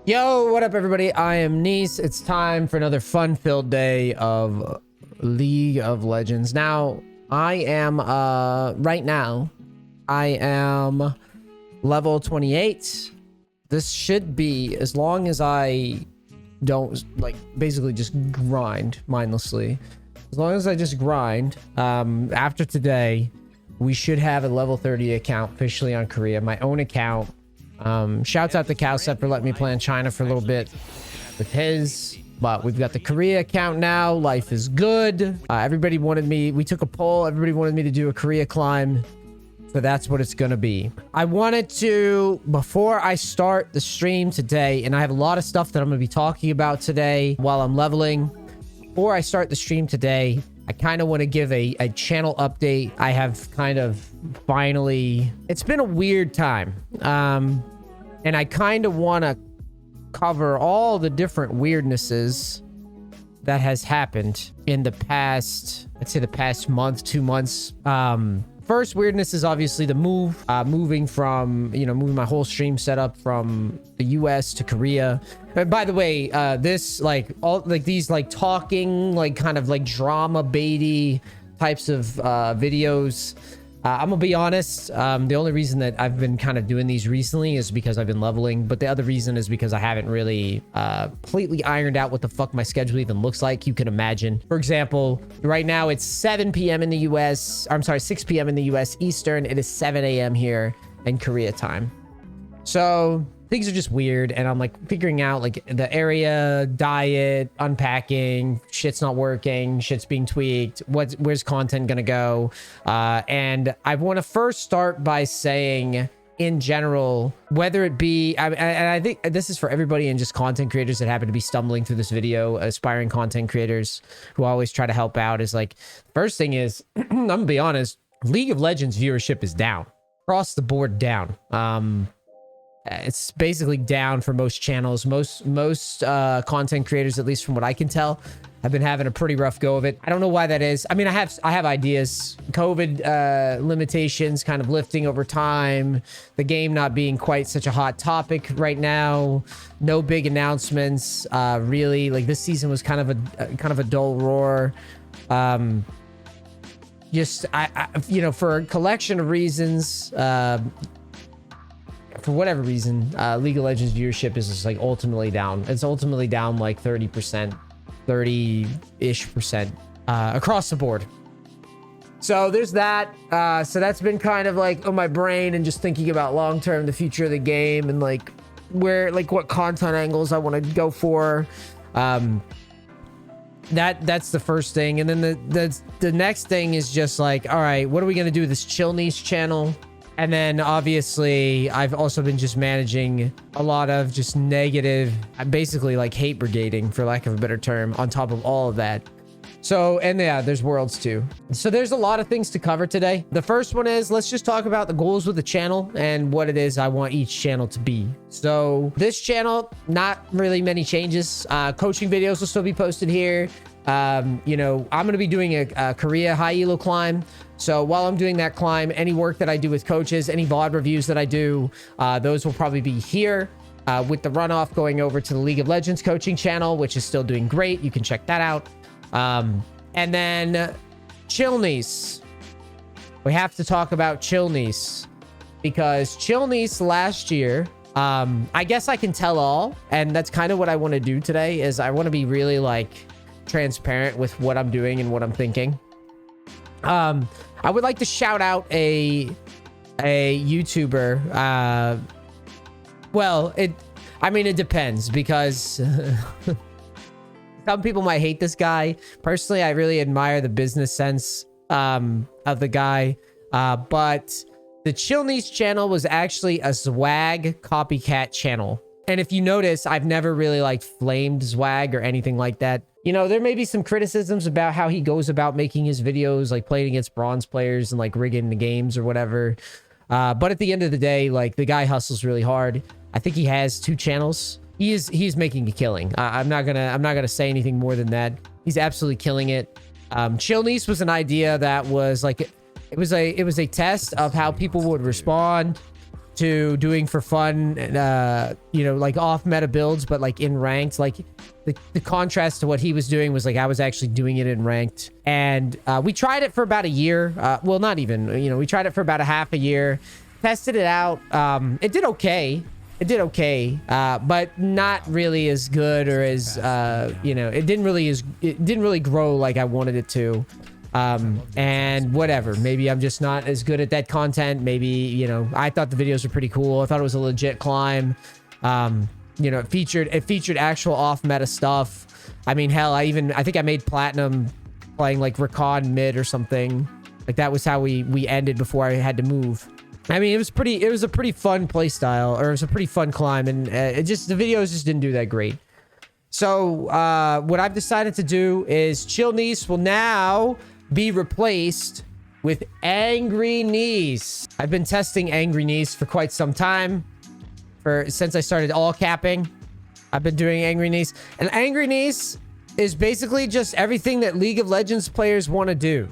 Yo, what up everybody? I am Neace. It's time for another fun-filled day of League of Legends. Now, I am right now I am level 28. This should be, as long as I don't like basically just grind mindlessly. As long as I just grind, after today, we should have a level 30 account officially on Korea, my own account. Shouts out to Cowset for letting me play in China for a little bit with his, but we've got the Korea account now. Life is good. Everybody wanted me, we took a poll, everybody wanted me to do a Korea climb, so that's what it's gonna be. I wanted to, before I start the stream today, and I have a lot of stuff that I'm gonna be talking about today while I'm leveling. Before I start the stream today, I kind of want to give a channel update. I have kind of finally, it's been a weird time. And I kind of want to cover all the different weirdnesses that has happened in the past, I'd say the past month, 2 months. First weirdness is obviously the moving from, moving my whole stream setup from the US to Korea. And by the way, this these talking, kind of drama baity types of videos. I'm gonna be honest. The only reason that I've been kind of doing these recently is because I've been leveling, but the other reason is because I haven't really completely ironed out what the fuck my schedule even looks like. You can imagine. For example, right now it's 7 p.m. in the US. I'm sorry, 6 p.m. in the US Eastern. It is 7 a.m. here in Korea time. So things are just weird, and I'm figuring out the area, diet, unpacking, shit's not working, shit's being tweaked, where's content gonna go. And I want to first start by saying, in general, whether it be, and I think this is for everybody and just content creators that happen to be stumbling through this video, aspiring content creators who always try to help out, is first thing is, I'm gonna be honest, League of Legends viewership is down. Across the board down. It's basically down for most channels. Most content creators, at least from what I can tell, have been having a pretty rough go of it. I don't know why that is. I mean, I have ideas. COVID limitations kind of lifting over time. The game not being quite such a hot topic right now. No big announcements. Really, this season was kind of a dull roar. Just for a collection of reasons. For whatever reason, League of Legends viewership is just ultimately down. It's ultimately down 30%, 30-ish percent across the board. So there's that. So that's been kind of on my brain, and just thinking about long-term, the future of the game, and where, what content angles I want to go for. That's the first thing. And then the next thing is just all right, what are we going to do with this Chill Neace channel? And then obviously I've also been just managing a lot of just negative, basically hate brigading, for lack of a better term, on top of all of that. So, and yeah, there's Worlds too. So there's a lot of things to cover today. The first one is, let's just talk about the goals with the channel and what it is I want each channel to be. So this channel, not really many changes. Coaching videos will still be posted here. I'm going to be doing a Korea high elo climb. So while I'm doing that climb, any work that I do with coaches, any VOD reviews that I do, those will probably be here, with the runoff going over to the League of Legends coaching channel, which is still doing great. You can check that out. And then Chill Neace. We have to talk about Chill Neace, because Chill Neace last year, I guess I can tell all, and that's kind of what I want to do today, is I want to be really transparent with what I'm doing and what I'm thinking. I would like to shout out a YouTuber. Well, it depends, because some people might hate this guy. Personally, I really admire the business sense of the guy. But the Chill Neace channel was actually a Zwag copycat channel. And if you notice, I've never really flamed Zwag or anything like that. There may be some criticisms about how he goes about making his videos, playing against bronze players and rigging the games or whatever. But at the end of the day, the guy hustles really hard. I think he has 2 channels. He's making a killing. I'm not gonna say anything more than that. He's absolutely killing it. Chill Neace was an idea that was it was a test of how people would respond to doing for fun, you know, like off meta builds, but like in ranked. Like the contrast to what he was doing was like I was actually doing it in ranked. And we tried it for about a year. Well, not even, you know, we tried it for about a half a year, tested it out. It did okay. It did okay, but not really as good or as, you know, it didn't really grow like I wanted it to. And whatever, maybe I'm just not as good at that content. Maybe, you know, I thought the videos were pretty cool. I thought it was a legit climb. You know, it featured actual off meta stuff. I mean, hell, I think I made platinum playing like Recon mid or something. Like that was how we ended before I had to move. I mean, it was a pretty fun play style, or it was a pretty fun climb, and the videos just didn't do that great. So what I've decided to do is Chill Neace will now be replaced with Angry Neace. I've been testing Angry Neace for quite some time. Since I started all capping, I've been doing Angry Neace. And Angry Neace is basically just everything that League of Legends players want to do.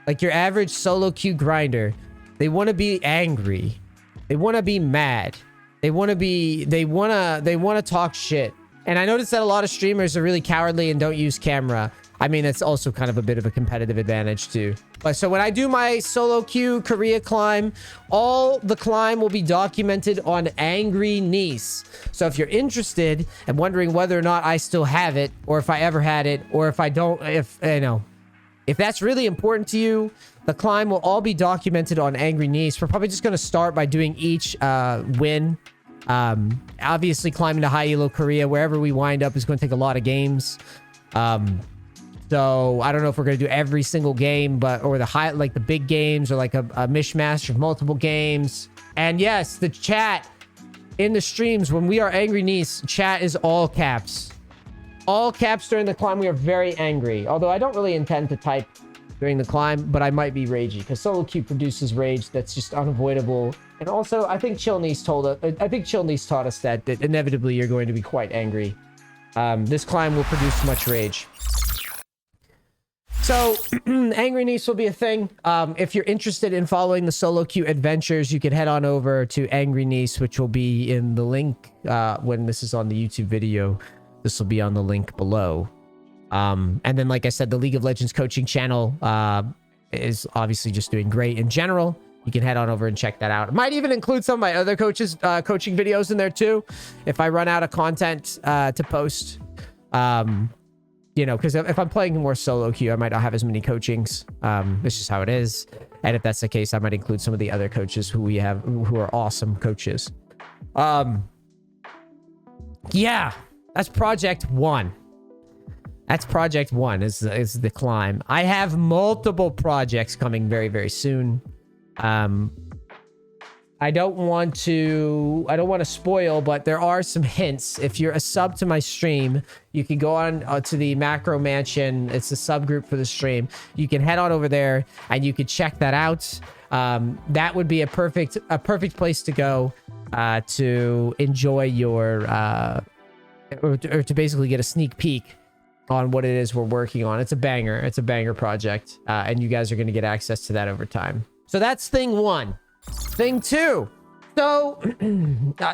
Like your average solo queue grinder. They want to be angry. They want to be mad. They want to talk shit. And I noticed that a lot of streamers are really cowardly and don't use camera. I mean, that's also kind of a bit of a competitive advantage too. But so when I do my solo queue Korea climb, all the climb will be documented on Angry Neace. So if you're interested and wondering whether or not I still have it, or if I ever had it, or if I don't, if that's really important to you, the climb will all be documented on Angry Neace. We're probably just going to start by doing each win. Obviously climbing to high elo Korea, wherever we wind up, is going to take a lot of games. So I don't know if we're going to do every single game, or the big games, or like a mishmash of multiple games. And yes, the chat in the streams, when we are Angry Neace, chat is all caps. All caps during the climb. We are very angry. Although I don't really intend to type during the climb, but I might be ragey because solo queue produces rage that's just unavoidable. And also, I think Chill Neace taught us that inevitably you're going to be quite angry. This climb will produce much rage. So, Angry Neace will be a thing. If you're interested in following the solo queue adventures, you can head on over to Angry Neace, which will be in the link when this is on the YouTube video. This will be on the link below. And then, like I said, the League of Legends coaching channel is obviously just doing great in general. You can head on over and check that out. Might even include some of my other coaches coaching videos in there too, if I run out of content to post. You know, because if I'm playing more solo queue, I might not have as many coachings. It's just how it is. And if that's the case, I might include some of the other coaches who are awesome coaches. Yeah, that's project 1. That's project 1 is the climb. I have multiple projects coming very, very soon. I don't want to spoil, but there are some hints. If you're a sub to my stream, you can go on to the Macro Mansion. It's a subgroup for the stream. You can head on over there and you can check that out. That would be a perfect place to go to enjoy your or to basically get a sneak peek on what it is we're working on. It's a banger. It's a banger project, and you guys are going to get access to that over time. So that's thing 1. Thing 2. So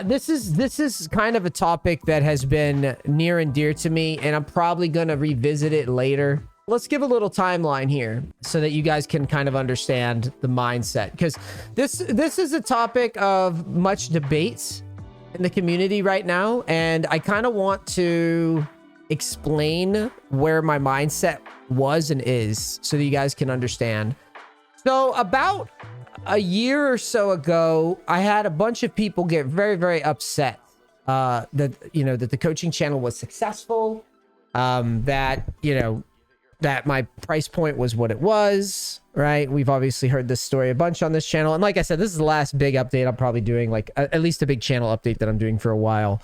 this is kind of a topic that has been near and dear to me, and I'm probably going to revisit it later. Let's give a little timeline here so that you guys can kind of understand the mindset, because this is a topic of much debate in the community right now, and I kind of want to explain where my mindset was and is so that you guys can understand. So about a year or so ago, I had a bunch of people get very, very upset that the coaching channel was successful, that my price point was what it was, right? We've obviously heard this story a bunch on this channel. And like I said, this is the last big update I'm probably doing, like at least a big channel update that I'm doing for a while.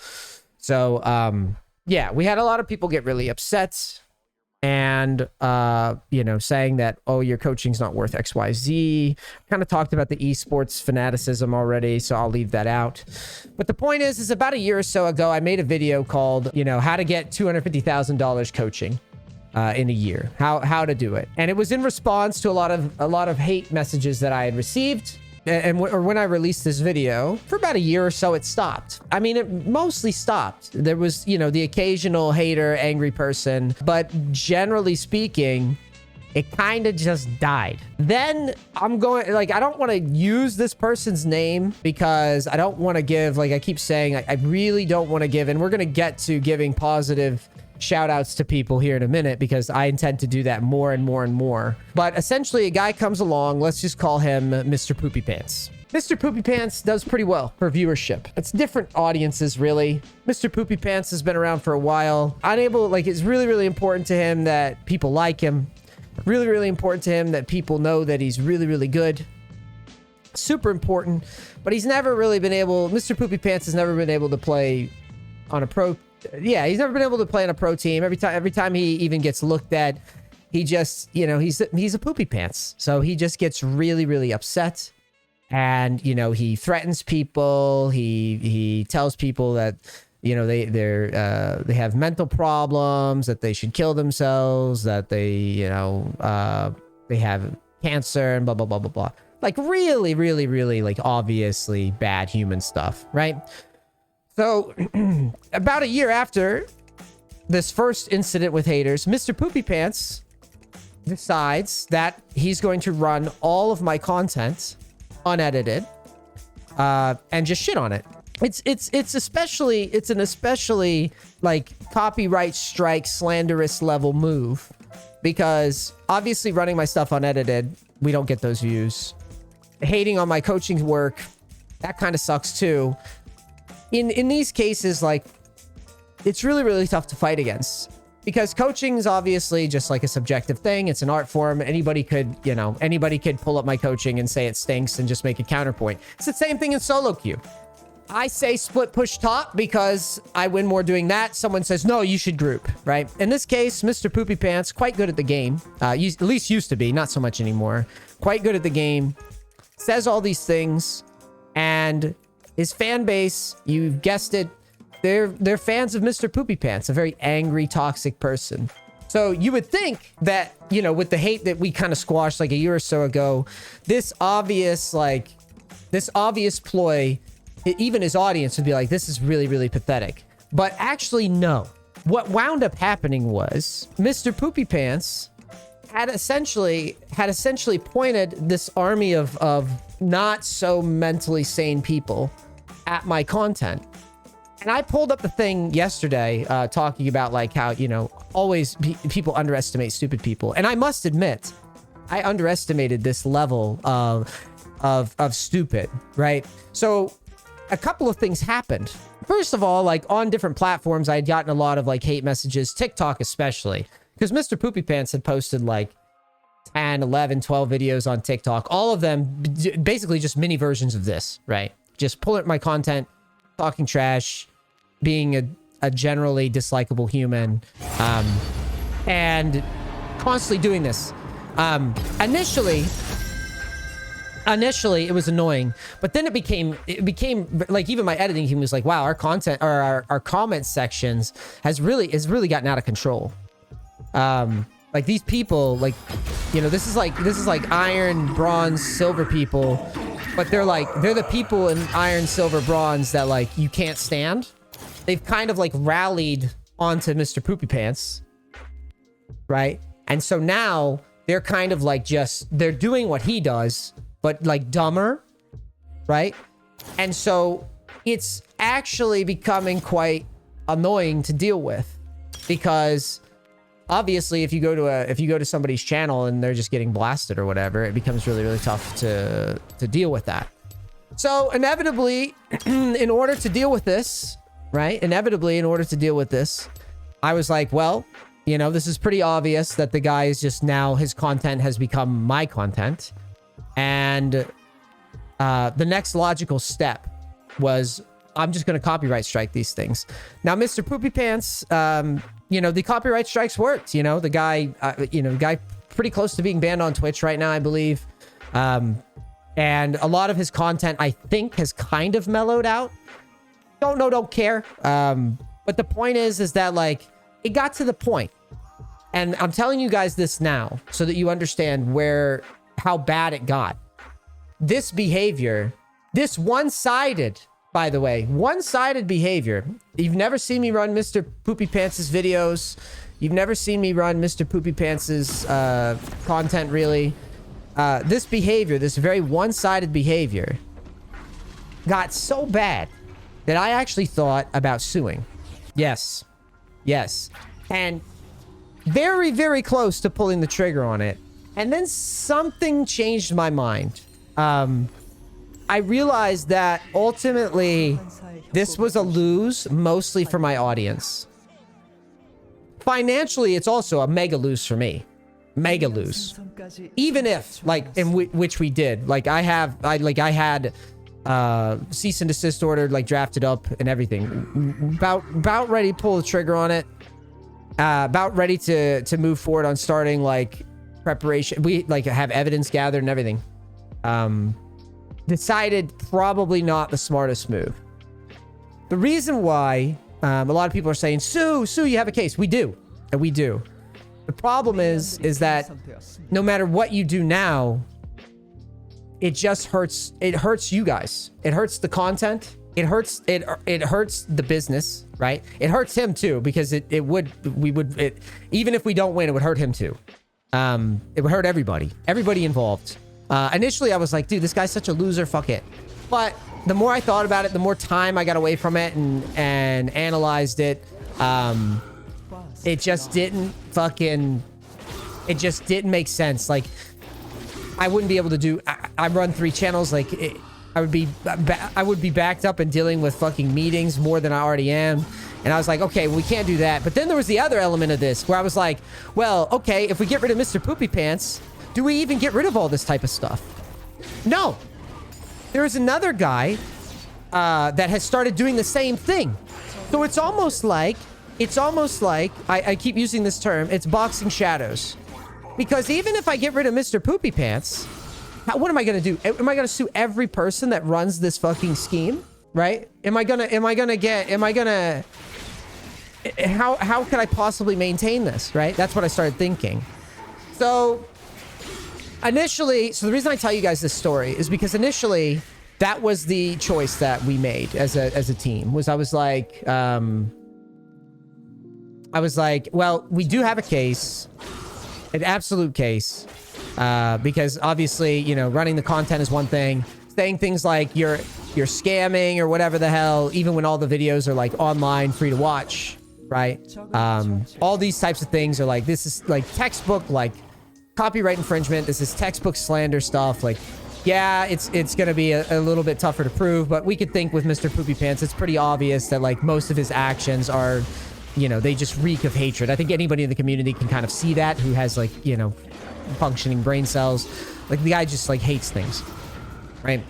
So, yeah, we had a lot of people get really upset and, saying that, oh, your coaching's not worth XYZ. Kind of talked about the esports fanaticism already, so I'll leave that out. But the point is about a year or so ago, I made a video called, how to get $250,000 coaching in a year, how to do it. And it was in response to a lot of hate messages that I had received. or when I released this video, for about a year or so, it stopped. I mean, it mostly stopped. There was, you know, the occasional hater, angry person, but generally speaking, it kind of just died. Then I'm going, like, I don't want to use this person's name because I don't want to give, like I keep saying, I really don't want to give, and we're going to get to giving positive shout outs to people here in a minute because I intend to do that more and more and more. But essentially, a guy comes along, let's just call him Mr. Poopy Pants. Mr. Poopy Pants does pretty well for viewership. It's different audiences, really. Mr. Poopy Pants has been around for a while. It's really, really important to him that people like him. Really, really important to him that people know that he's really, really good. Super important. But he's never really been able... Mr. Poopy Pants has never been able to play on a pro... Yeah, he's never been able to play on a pro team. Every time he even gets looked at, he just... You know, he's a Poopy Pants. So he just gets really, really upset. And, you know, he threatens people. He tells people that... You know, they have mental problems, that they should kill themselves, that they have cancer and blah, blah, blah, blah, blah. Like really, really, really like obviously bad human stuff, right? So about a year after this first incident with haters, Mr. Poopy Pants decides that he's going to run all of my content unedited and just shit on it. It's an especially like copyright strike slanderous level move because obviously running my stuff unedited, we don't get those views. Hating on my coaching work, that kind of sucks too. In these cases, like it's really, really tough to fight against because coaching is obviously just like a subjective thing. It's an art form. Anybody could pull up my coaching and say it stinks and just make a counterpoint. It's the same thing in solo queue. I say split push top because I win more doing that. Someone says, no, you should group, right? In this case, Mr. Poopy Pants, quite good at the game. At least used to be, not so much anymore. Quite good at the game. Says all these things. And his fan base, you've guessed it, they're fans of Mr. Poopy Pants, a very angry, toxic person. So you would think that, you know, with the hate that we kind of squashed like a year or so ago, this obvious ploy, even his audience would be like, this is really, really pathetic. But actually, no. What wound up happening was Mr. Poopy Pants had essentially pointed this army of not so mentally sane people at my content. And I pulled up the thing yesterday talking about like how, you know, always people underestimate stupid people. And I must admit, I underestimated this level of stupid, right? So a couple of things happened. First of all, like on different platforms, I had gotten a lot of like hate messages, TikTok especially, because Mr. Poopy Pants had posted like 10, 11, 12 videos on TikTok. All of them basically just mini versions of this, right? Just pulling my content, talking trash, being a generally dislikable human, and constantly doing this. Initially it was annoying, but then it became like, even my editing team was like, wow, our content or our comment sections has really gotten out of control. Like these people, like, you know, this is like iron, bronze, silver people, but they're the people in iron, silver, bronze that like you can't stand. They've kind of like rallied onto Mr. Poopy Pants, right? And so now they're kind of like they're doing what he does, but like dumber, right? And so it's actually becoming quite annoying to deal with because obviously if you go to somebody's channel and they're just getting blasted or whatever, it becomes really, really tough to deal with that. So inevitably, in order to deal with this, right? I was like, well, you know, this is pretty obvious that the guy is just now, his content has become my content. And the next logical step was, I'm just going to copyright strike these things. Now, Mr. Poopy Pants, you know, the copyright strikes worked. You know, the guy pretty close to being banned on Twitch right now, I believe. And a lot of his content, I think, has kind of mellowed out. Don't know, don't care. But the point is that, like, it got to the point. And I'm telling you guys this now so that you understand how bad it got. this behavior, this one-sided, by the way, one-sided behavior. You've never seen me run Mr. Poopy Pants' videos. You've never seen me run Mr. Poopy Pants' content, really. This behavior, this very one-sided behavior, got so bad that I actually thought about suing. Yes. Yes. And very, very close to pulling the trigger on it. And then something changed my mind. I realized that ultimately this was a lose, mostly for my audience. Financially, it's also a mega lose for me. Mega lose. Even if, like, in which we did. Like, I had cease and desist order, like, drafted up and everything. About ready to pull the trigger on it. About ready to move forward on starting, like, preparation. We, like, have evidence gathered and everything. Decided probably not the smartest move. The reason why a lot of people are saying, Sue, you have a case. We do. And we do. The problem is that no matter what you do now, it just hurts. It hurts you guys. It hurts the content. It hurts the business, right? It hurts him too, because even if we don't win, it would hurt him too. It would hurt everybody involved. Initially I was like, dude, this guy's such a loser, fuck it. But the more I thought about it, the more time I got away from it and analyzed it, it just didn't make sense. Like, I wouldn't be able to do, I run 3 channels, like, I would be backed up and dealing with fucking meetings more than I already am. And I was like, okay, well, we can't do that. But then there was the other element of this where I was like, well, okay, if we get rid of Mr. Poopy Pants, do we even get rid of all this type of stuff? No. There is another guy that has started doing the same thing. So it's almost like, I keep using this term, it's boxing shadows. Because even if I get rid of Mr. Poopy Pants, what am I going to do? Am I going to sue every person that runs this fucking scheme? Right? How could I possibly maintain this? Right? That's what I started thinking. So initially, the reason I tell you guys this story is because initially that was the choice that we made as a team. I was like, well, we do have a case, an absolute case, because obviously, you know, running the content is one thing. Saying things like you're scamming or whatever the hell, even when all the videos are like online, free to watch, right? All these types of things are like, this is like textbook, like copyright infringement. This is textbook slander stuff. Like, yeah, it's going to be a little bit tougher to prove, but we could think with Mr. Poopy Pants, it's pretty obvious that like most of his actions are, you know, they just reek of hatred. I think anybody in the community can kind of see that who has like, you know, functioning brain cells. Like the guy just like hates things, right?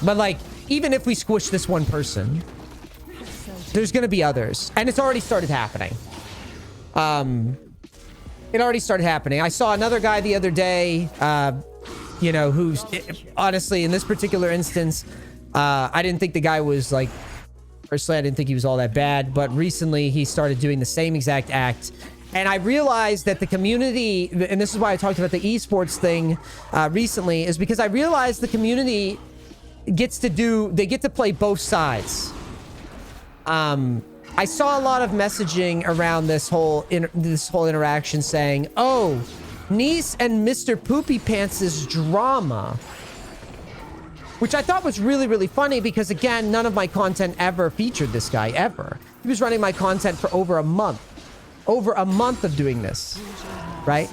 But like, even if we squish this one person, there's going to be others. And it's already started happening. It already started happening. I saw another guy the other day, you know, who's honestly in this particular instance, I didn't think the guy was like, personally, I didn't think he was all that bad, but recently he started doing the same exact act. And I realized that the community, and this is why I talked about the esports thing recently, is because I realized the community gets to play both sides. I saw a lot of messaging around this whole interaction saying, oh, Neace and Mr. Poopy Pants' drama. Which I thought was really, really funny because, again, none of my content ever featured this guy, ever. He was running my content for over a month. Over a month of doing this, right?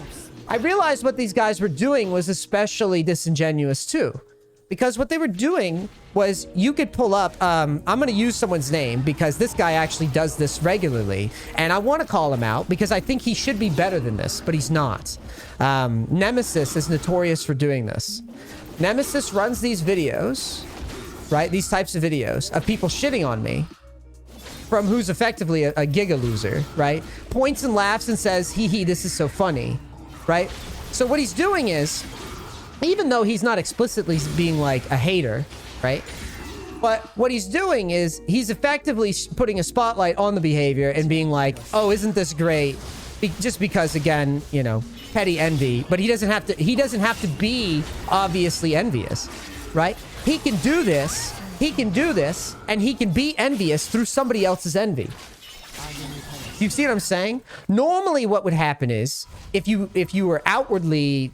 I realized what these guys were doing was especially disingenuous, too. Because what they were doing was, you could pull up, I'm going to use someone's name because this guy actually does this regularly. And I want to call him out because I think he should be better than this, but he's not. Nemesis is notorious for doing this. Nemesis runs these videos, right? These types of videos of people shitting on me from who's effectively a giga loser, right? Points and laughs and says, hee hee, this is so funny, right? So what he's doing is, even though he's not explicitly being like a hater, right? But what he's doing is he's effectively putting a spotlight on the behavior and being like, oh, isn't this great? Just because, again, you know, petty envy, but he doesn't have to be obviously envious, right? He can do this, and he can be envious through somebody else's envy. You see what I'm saying? Normally what would happen is if you were outwardly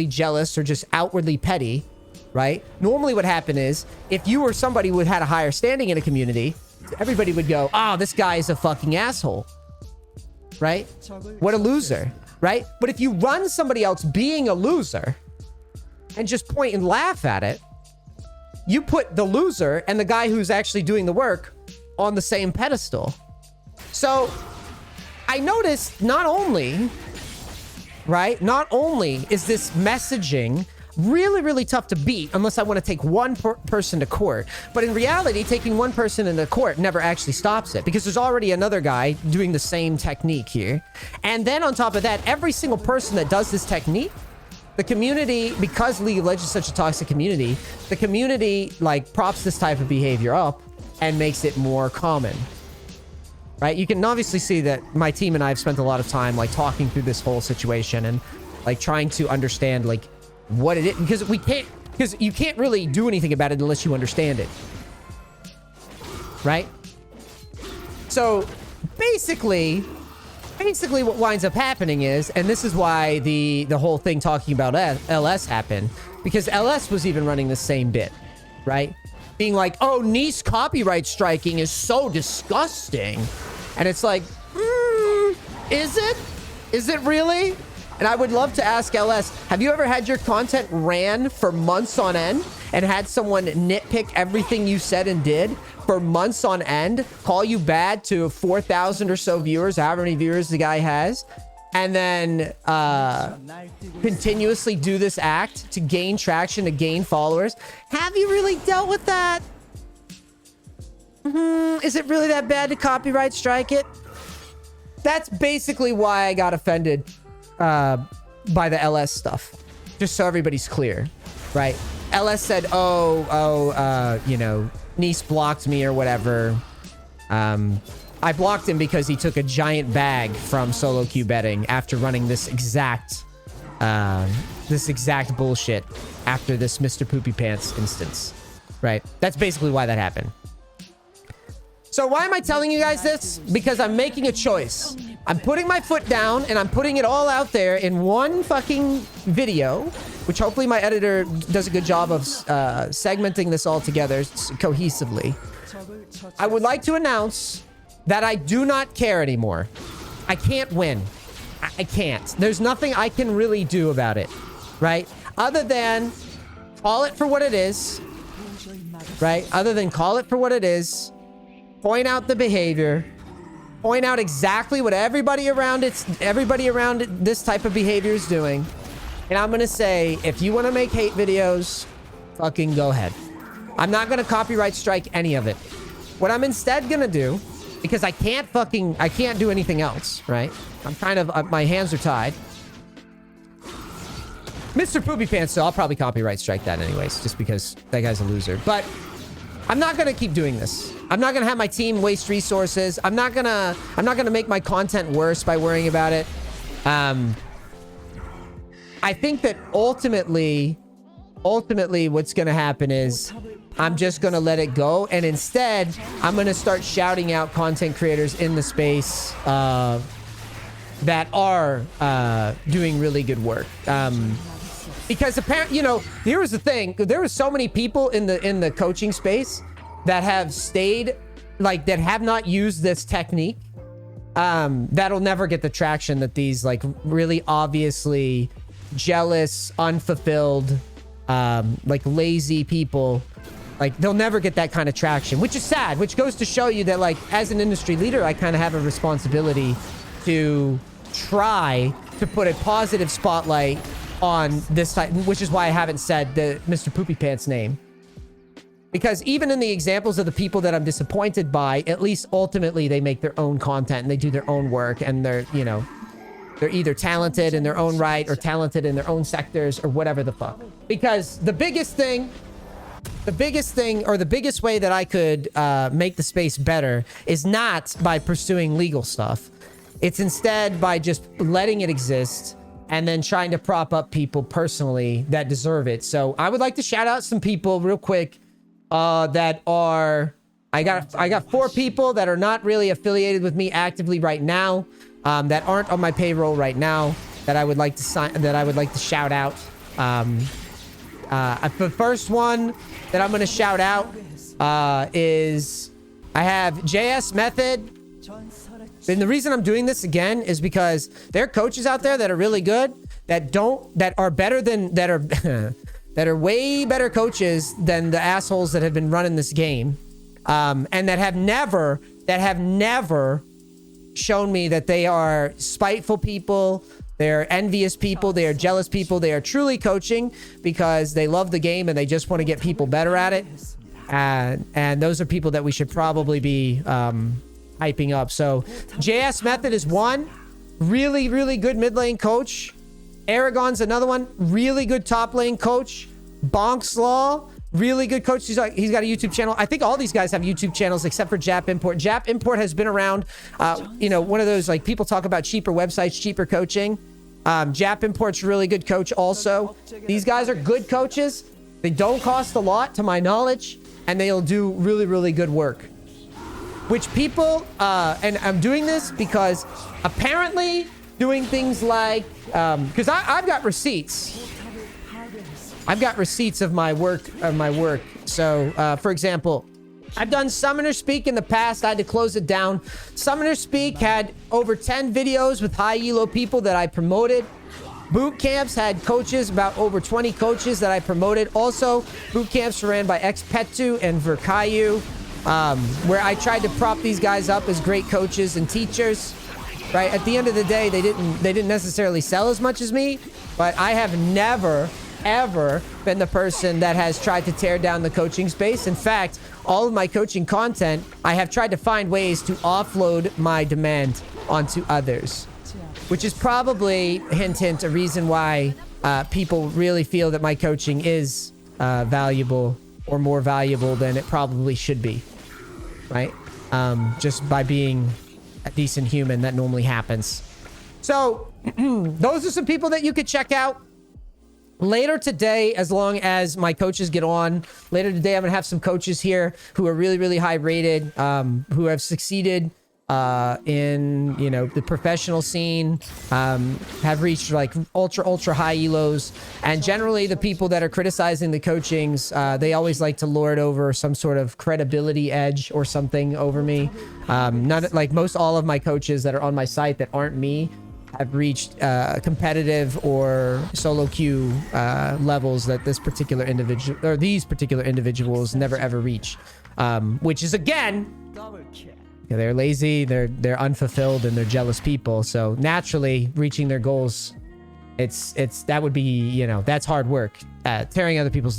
jealous or just outwardly petty, right? Normally what happened is if you were somebody who had a higher standing in a community, everybody would go, "Oh, this guy is a fucking asshole." Right? What a loser, right? But if you run somebody else being a loser and just point and laugh at it, you put the loser and the guy who's actually doing the work on the same pedestal. So I noticed not only is this messaging really tough to beat unless I want to take one person to court, but in reality, taking one person into court never actually stops it because there's already another guy doing the same technique here. And then on top of that, every single person that does this technique, the community, because League of Legends is such a toxic community, the community like props this type of behavior up and makes it more common. Right? You can obviously see that my team and I have spent a lot of time like talking through this whole situation and like trying to understand like what it is, because you can't really do anything about it unless you understand it. Right? So basically what winds up happening is, and this is why the whole thing talking about LS happened, because LS was even running the same bit, right? Being like, "Oh, Neace copyright striking is so disgusting." And it's like, is it? Is it really? And I would love to ask LS, have you ever had your content ran for months on end and had someone nitpick everything you said and did for months on end, call you bad to 4,000 or so viewers, however many viewers the guy has, and then continuously do this act to gain traction, to gain followers? Have you really dealt with that? Is it really that bad to copyright strike it? That's basically why I got offended by the LS stuff. Just so everybody's clear, right? LS said, you know, Neace blocked me or whatever. I blocked him because he took a giant bag from solo queue betting after running this exact bullshit after this Mr. Poopy Pants instance, right? That's basically why that happened. So why am I telling you guys this? Because I'm making a choice. I'm putting my foot down and I'm putting it all out there in one fucking video, which hopefully my editor does a good job of segmenting this all together cohesively. I would like to announce that I do not care anymore. I can't win. I can't. There's nothing I can really do about it, right? Other than call it for what it is, right? Other than call it for what it is, point out the behavior, point out exactly what everybody around this type of behavior is doing. And I'm going to say, if you want to make hate videos, fucking go ahead. I'm not going to copyright strike any of it. What I'm instead going to do, because I can't do anything else, right? I'm kind of, my hands are tied. Mr. Poopy Pants, so I'll probably copyright strike that anyways, just because that guy's a loser. But I'm not going to keep doing this. I'm not going to have my team waste resources. I'm not going to make my content worse by worrying about it. I think that ultimately what's going to happen is I'm just going to let it go. And instead, I'm going to start shouting out content creators in the space that are doing really good work. Because apparently, you know, here was the thing. There were so many people in the coaching space that have stayed, like, that have not used this technique. That'll never get the traction that these, like, really obviously jealous, unfulfilled, like, lazy people, like, they'll never get that kind of traction, which is sad, which goes to show you that, like, as an industry leader, I kind of have a responsibility to try to put a positive spotlight on this type, which is why I haven't said the Mr. Poopy Pants name. Because even in the examples of the people that I'm disappointed by, at least ultimately they make their own content and they do their own work, and they're, you know, they're either talented in their own right or talented in their own sectors or whatever the fuck. Because the biggest thing or the biggest way that I could make the space better is not by pursuing legal stuff. It's instead by just letting it exist and then trying to prop up people personally that deserve it. So I would like to shout out some people real quick that are... I got 4 people that are not really affiliated with me actively right now, that aren't on my payroll right now, that I would like to shout out. The first one that I'm going to shout out is I have JS Method. And the reason I'm doing this again is because there are coaches out there that are really good, that are better than, that are way better coaches than the assholes that have been running this game. And that have never shown me that they are spiteful people, they're envious people, they are jealous people. They are truly coaching because they love the game and they just want to get people better at it. And those are people that we should probably be hyping up. So JS Method is one. Really, really good mid lane coach. Aragon's another one. Really good top lane coach. Bonk's Law. Really good coach. He's got a YouTube channel. I think all these guys have YouTube channels except for Jap Import. Jap Import has been around. One of those, like, people talk about cheaper websites, cheaper coaching. Jap Import's a really good coach also. These guys are good coaches. They don't cost a lot to my knowledge, and they'll do really, really good work. Which people, and I'm doing this because apparently doing things like, because I've got receipts. I've got receipts of my work. So, for example, I've done Summoner Speak in the past. I had to close it down. Summoner Speak had over 10 videos with high elo people that I promoted. Boot camps had coaches, about over 20 coaches that I promoted. Also, boot camps were ran by Xpetu and Verkayu, where I tried to prop these guys up as great coaches and teachers. Right? At the end of the day, they didn't necessarily sell as much as me, but I have never ever been the person that has tried to tear down the coaching space. In fact, all of my coaching content, I have tried to find ways to offload my demand onto others, which is probably, hint, hint, a reason why people really feel that my coaching is valuable or more valuable than it probably should be, right? Just by being a decent human, that normally happens. So those are some people that you could check out. Later today, as long as my coaches get on, later today, I'm going to have some coaches here who are really, really high rated, who have succeeded in, the professional scene, have reached like ultra high elos. And generally the people that are criticizing the coachings, they always like to lord over some sort of credibility edge or something over me. Not like most all of my coaches that are on my site that aren't me have reached competitive or solo queue levels that this particular individual or these particular individuals never ever reach, which is again, they're lazy, they're unfulfilled, and they're jealous people. So naturally, reaching their goals, that would be, that's hard work. Tearing other people's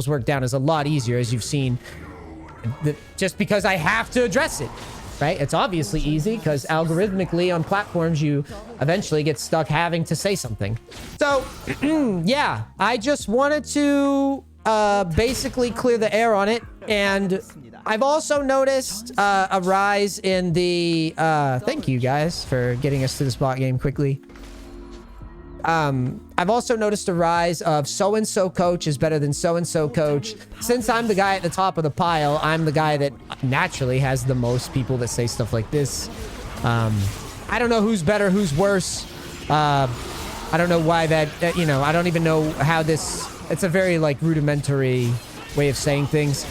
work down is a lot easier, as you've seen. Just because I have to address it. Right? It's obviously easy because algorithmically on platforms, you eventually get stuck having to say something. So, yeah, I just wanted to basically clear the air on it. And I've also noticed a rise in the... thank you guys for getting us to this bot game quickly. I've also noticed a rise of so-and-so coach is better than so-and-so coach. Since I'm the guy at the top of the pile, I'm the guy that naturally has the most people that say stuff like this. I don't know who's better, who's worse. I don't know why that, I don't even know how this... It's a very, rudimentary way of saying things.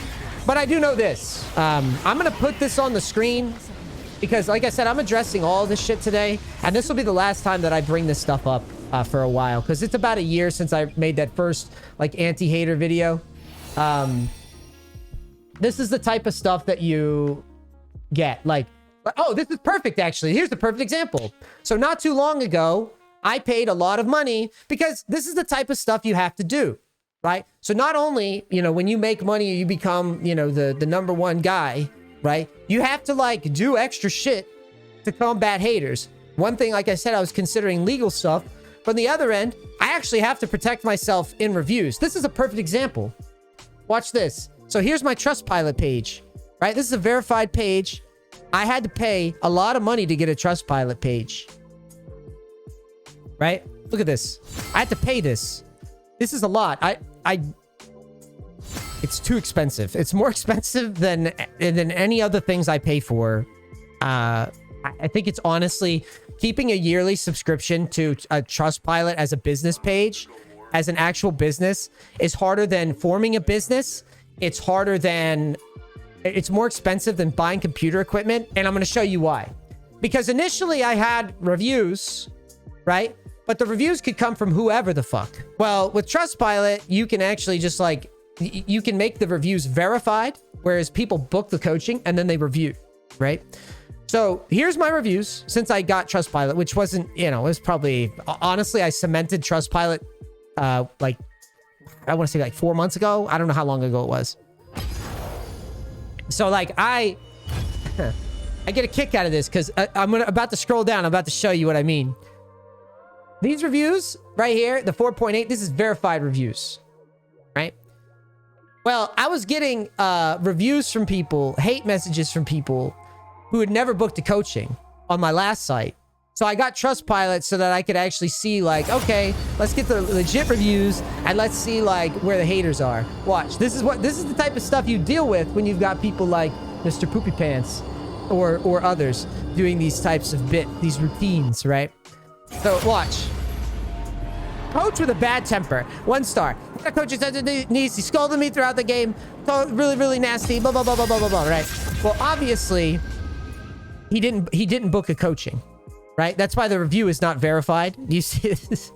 But I do know this. I'm going to put this on the screen because, like I said, I'm addressing all this shit today. And this will be the last time that I bring this stuff up. For a while, because it's about a year since I made that first anti-hater video. This is the type of stuff that you get. Oh, this is perfect, actually. Here's the perfect example. So not too long ago, I paid a lot of money because this is the type of stuff you have to do, right? So not only, when you make money, you become, the number one guy, right? You have to do extra shit to combat haters. One thing, like I said, I was considering legal stuff. But on the other end, I actually have to protect myself in reviews. This is a perfect example. Watch this. So here's my Trustpilot page, right? This is a verified page. I had to pay a lot of money to get a Trustpilot page. Right? Look at this. I had to pay this. This is a lot. It's too expensive. It's more expensive than any other things I pay for. I think it's honestly keeping a yearly subscription to a Trustpilot as a business page, as an actual business, is harder than forming a business. It's more expensive than buying computer equipment. And I'm going to show you why. Because initially I had reviews, right? But the reviews could come from whoever the fuck. Well, with Trustpilot, you can actually just like, you can make the reviews verified, whereas people book the coaching and then they review, right? So here's my reviews since I got Trustpilot, which wasn't, you know, it was probably, honestly, I cemented Trustpilot, like, I want to say like 4 months ago. I don't know how long ago it was. So like, I get a kick out of this because I'm about to scroll down. I'm about to show you what I mean. These reviews right here, the 4.8, this is verified reviews, right? Well, I was getting reviews from people, hate messages from people who had never booked a coaching on my last site. So I got Trustpilot so that I could actually see like, okay, let's get the legit reviews and let's see like where the haters are. Watch, this is the type of stuff you deal with when you've got people like Mr. Poopy Pants or others doing these types of these routines, right? So watch. Coach with a bad temper. 1 star. That coach is Neace. He scolded me throughout the game. Really, really nasty. Blah, blah, blah, blah, blah, blah, blah, right? Well, obviously, he didn't book a coaching, right? That's why the review is not verified. You see this?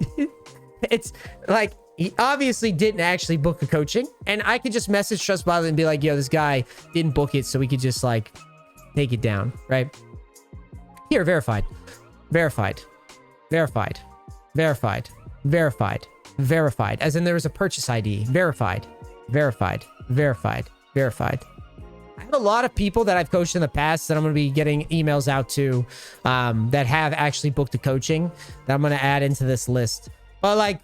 It's like, he obviously didn't actually book a coaching. And I could just message Trustpilot and be like, yo, this guy didn't book it. So we could just like take it down, right? Here, verified. Verified. Verified. Verified. Verified. Verified. As in there was a purchase ID. Verified. Verified. Verified. Verified. I have a lot of people that I've coached in the past that I'm going to be getting emails out to that have actually booked a coaching that I'm going to add into this list. But like,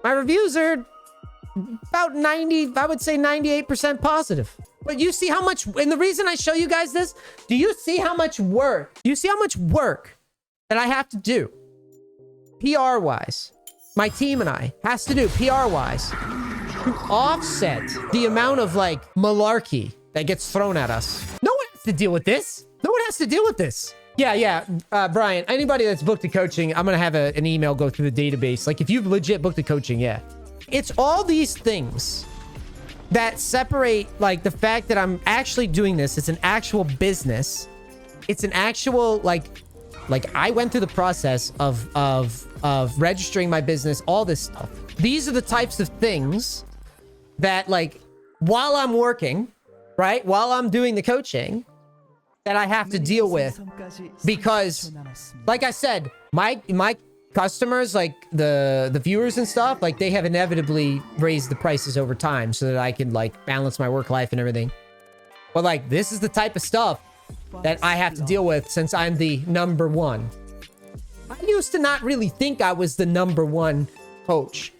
my reviews are about 90, I would say 98% positive. But you see how much, and the reason I show you guys this, do you see how much work that I have to do PR wise? My team and I has to do PR wise to offset the amount of like malarkey that gets thrown at us. No one has to deal with this. No one has to deal with this. Yeah. Brian, anybody that's booked a coaching, I'm going to have an email go through the database. Like if you've legit booked a coaching, yeah. It's all these things that separate like the fact that I'm actually doing this. It's an actual business. It's an actual like I went through the process of registering my business, all this stuff. These are the types of things that like while I'm working, right? While I'm doing the coaching that I have to deal with because like I said, my customers, like the viewers and stuff, like they have inevitably raised the prices over time so that I can like balance my work life and everything. But like, this is the type of stuff that I have to deal with since I'm the number one. I used to not really think I was the number one coach.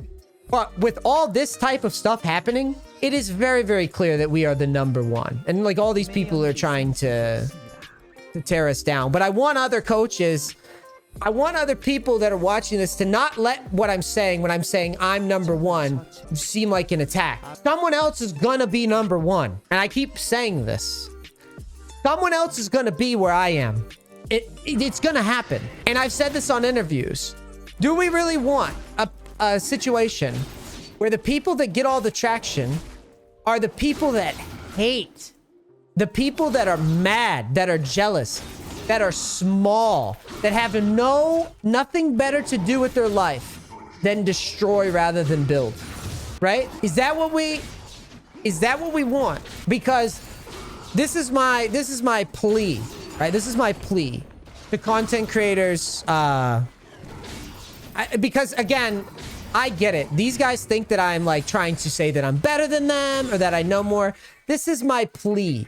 But with all this type of stuff happening, it is very, very clear that we are the number one. And like all these people are trying to tear us down. But I want other coaches, I want other people that are watching this to not let what I'm saying when I'm saying I'm number one seem like an attack. Someone else is gonna be number one. And I keep saying this. Someone else is gonna be where I am. It's gonna happen. And I've said this on interviews. Do we really want a situation where the people that get all the traction are the people that hate, the people that are mad, that are jealous, that are small, that have nothing better to do with their life than destroy rather than build, right? Is that what we want? Because this is my plea, right? This is my plea to content creators, because again, I get it. These guys think that I'm like trying to say that I'm better than them or that I know more. This is my plea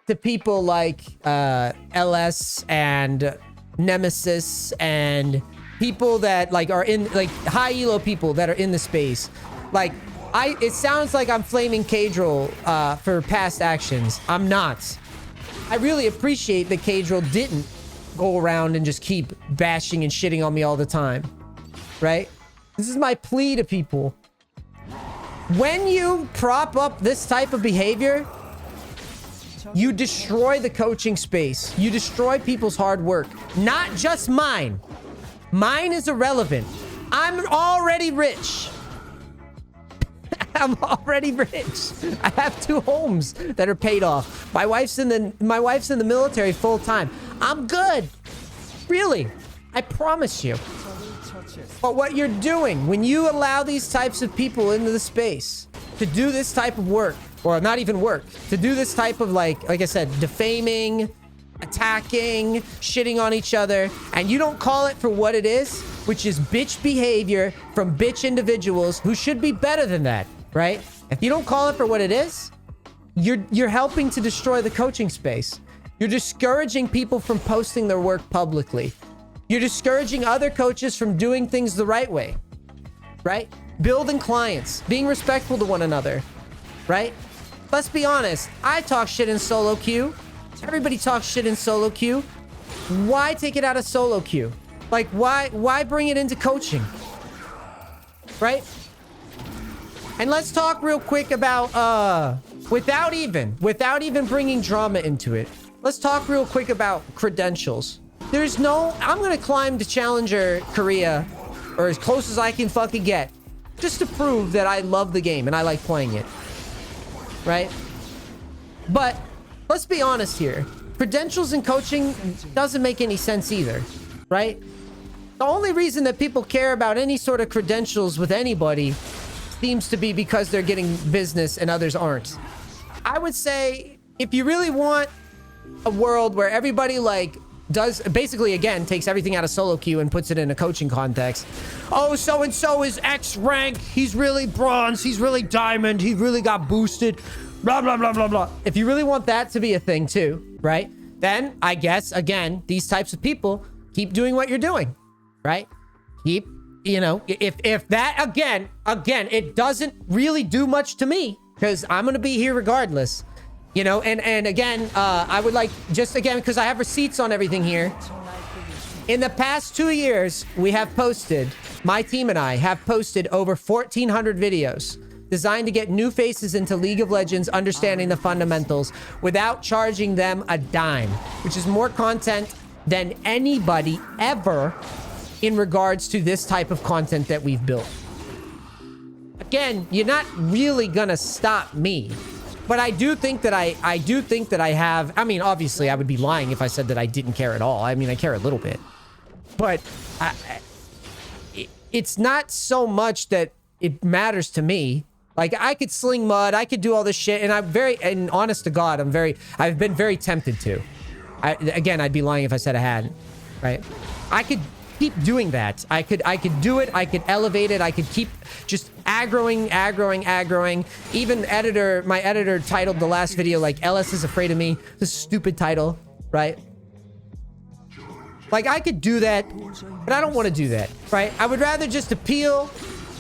to people like LS and Nemesis and people that like are in like high elo people that are in the space. Like it sounds like I'm flaming Cadril for past actions. I'm not. I really appreciate that Cadril didn't go around and just keep bashing and shitting on me all the time, right? This is my plea to people. When you prop up this type of behavior, you destroy the coaching space. You destroy people's hard work. Not just mine. Mine is irrelevant. I'm already rich. I'm already rich. I have 2 homes that are paid off. My wife's in the military full time. I'm good. Really. I promise you. But what you're doing when you allow these types of people into the space to do this type of work, or not even work, to do this type of like I said, defaming, attacking, shitting on each other, and you don't call it for what it is, which is bitch behavior from bitch individuals who should be better than that, right? If you don't call it for what it is, you're helping to destroy the coaching space. You're discouraging people from posting their work publicly. You're discouraging other coaches from doing things the right way, right? Building clients, being respectful to one another, right? Let's be honest. I talk shit in solo queue. Everybody talks shit in solo queue. Why take it out of solo queue? Like, why bring it into coaching? Right? And let's talk real quick about, without even bringing drama into it, let's talk real quick about credentials. There's no, I'm gonna climb to Challenger Korea, or as close as I can fucking get, just to prove that I love the game and I like playing it. Right? But let's be honest here. Credentials in coaching doesn't make any sense either, right? The only reason that people care about any sort of credentials with anybody seems to be because they're getting business and others aren't. I would say if you really want a world where everybody like does basically again takes everything out of solo queue and puts it in a coaching context. Oh, so and so is X rank. He's really bronze. He's really diamond. He really got boosted. Blah blah blah blah blah. If you really want that to be a thing too, right? Then I guess again these types of people keep doing what you're doing, right? Keep, you know, if that again it doesn't really do much to me because I'm gonna be here regardless. You know, and again, I would like, just again, because I have receipts on everything here. In the past 2 years, we have posted, my team and I have posted over 1,400 videos designed to get new faces into League of Legends, understanding the fundamentals without charging them a dime, which is more content than anybody ever in regards to this type of content that we've built. Again, you're not really gonna stop me. But I do think that I have, I mean, obviously I would be lying if I said that I didn't care at all. I mean, I care a little bit, but it's not so much that it matters to me. Like I could sling mud, I could do all this shit. And honest to God, I've been very tempted to. Again, I'd be lying if I said I hadn't, right? I could keep doing that. I could do it. I could elevate it. I could keep just aggroing. Even my editor titled the last video like LS is afraid of me. This stupid title, right? Like I could do that, but I don't want to do that, right? I would rather just appeal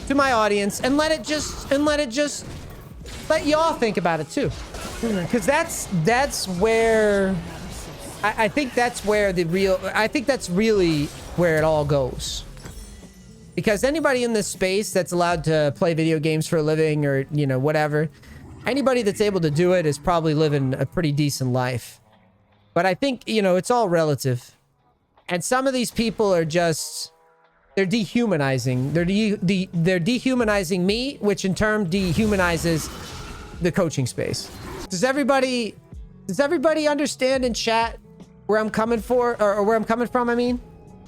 to my audience and let y'all think about it too. Because that's where I think that's really where it all goes. Because anybody in this space that's allowed to play video games for a living or, you know, whatever, anybody that's able to do it is probably living a pretty decent life. But I think, you know, it's all relative. And some of these people are just, they're dehumanizing. They're dehumanizing me, which in turn dehumanizes the coaching space. Does everybody understand in chat where I'm coming from, I mean?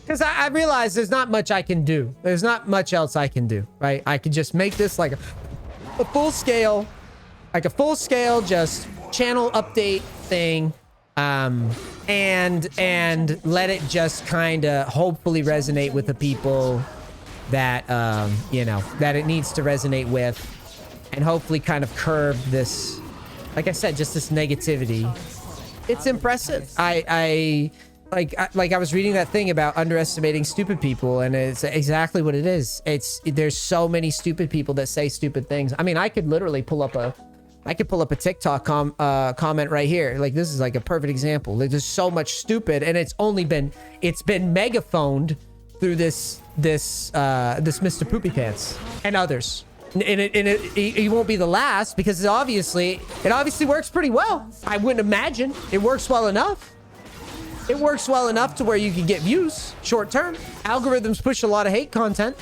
Because I realize there's not much I can do. There's not much else I can do, right? I could just make this like a full scale just channel update thing, and let it just kind of hopefully resonate with the people that, you know, that it needs to resonate with, and hopefully kind of curb this, like I said, just this negativity. It's impressive. I was reading that thing about underestimating stupid people, and it's exactly what it is. There's so many stupid people that say stupid things. I mean, I could literally pull up I could pull up a TikTok comment right here. Like, this is like a perfect example. There's so much stupid, and it's been megaphoned through this Mr. Poopy Pants and others. And it won't be the last, because it obviously works pretty well. I wouldn't imagine. It works well enough. It works well enough to where you can get views short term. Algorithms push a lot of hate content.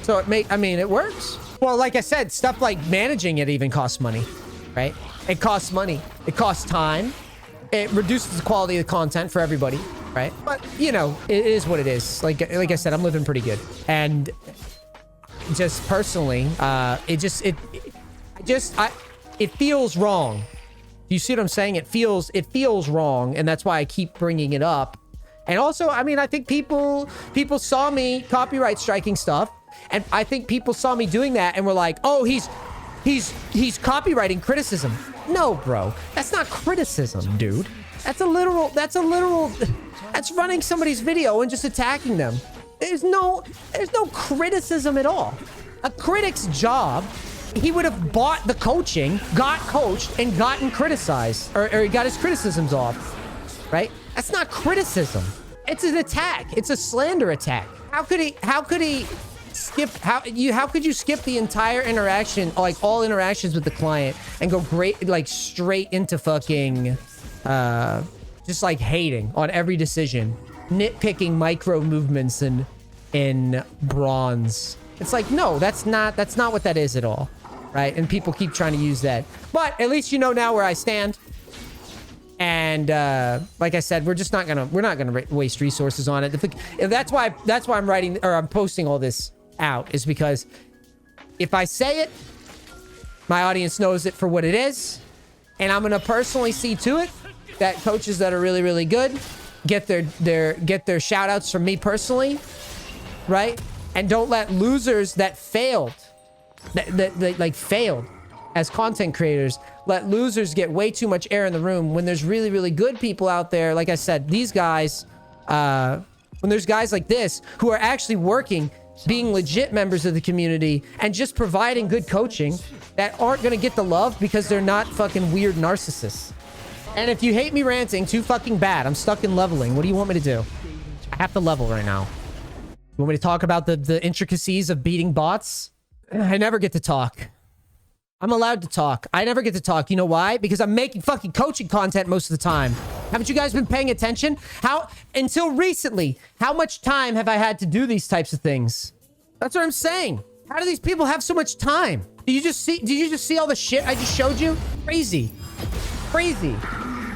So it works. Well, like I said, stuff like managing it even costs money, right? It costs money. It costs time. It reduces the quality of the content for everybody, right? But, you know, it is what it is. Like I said, I'm living pretty good. And just personally, it feels wrong. You see what I'm saying? It feels wrong, and that's why I keep bringing it up. And also, I mean, I think people saw me copyright striking stuff, and I think people saw me doing that and were like, "Oh, he's copywriting criticism." No, bro, that's not criticism, dude. That's running somebody's video and just attacking them. There's no criticism at all. A critic's job, he would have bought the coaching, got coached, and gotten criticized, or he got his criticisms off, right? That's not criticism. It's an attack. It's a slander attack. How could you skip the entire interaction, like all interactions with the client, and go straight into fucking, just like hating on every decision, nitpicking micro movements in bronze. It's like, no, that's not what that is at all, right? And people keep trying to use that, but at least you know now where I stand. And like I said, we're not gonna waste resources on it. That's why I'm posting all this out, is because if I say it, my audience knows it for what it is, and I'm gonna personally see to it that coaches that are really, really good get their shout outs from me personally, right? And don't let losers that failed, that failed as content creators, let losers get way too much air in the room when there's really, really good people out there. Like I said, these guys, when there's guys like this who are actually working, being legit members of the community and just providing good coaching, that aren't going to get the love because they're not fucking weird narcissists. And if you hate me ranting too fucking bad, I'm stuck in leveling. What do you want me to do? I have to level right now. You want me to talk about the intricacies of beating bots? I never get to talk. I'm allowed to talk. I never get to talk. You know why? Because I'm making fucking coaching content most of the time. Haven't you guys been paying attention? Until recently, how much time have I had to do these types of things? That's what I'm saying. How do these people have so much time? Did you just see all the shit I just showed you? Crazy. Crazy.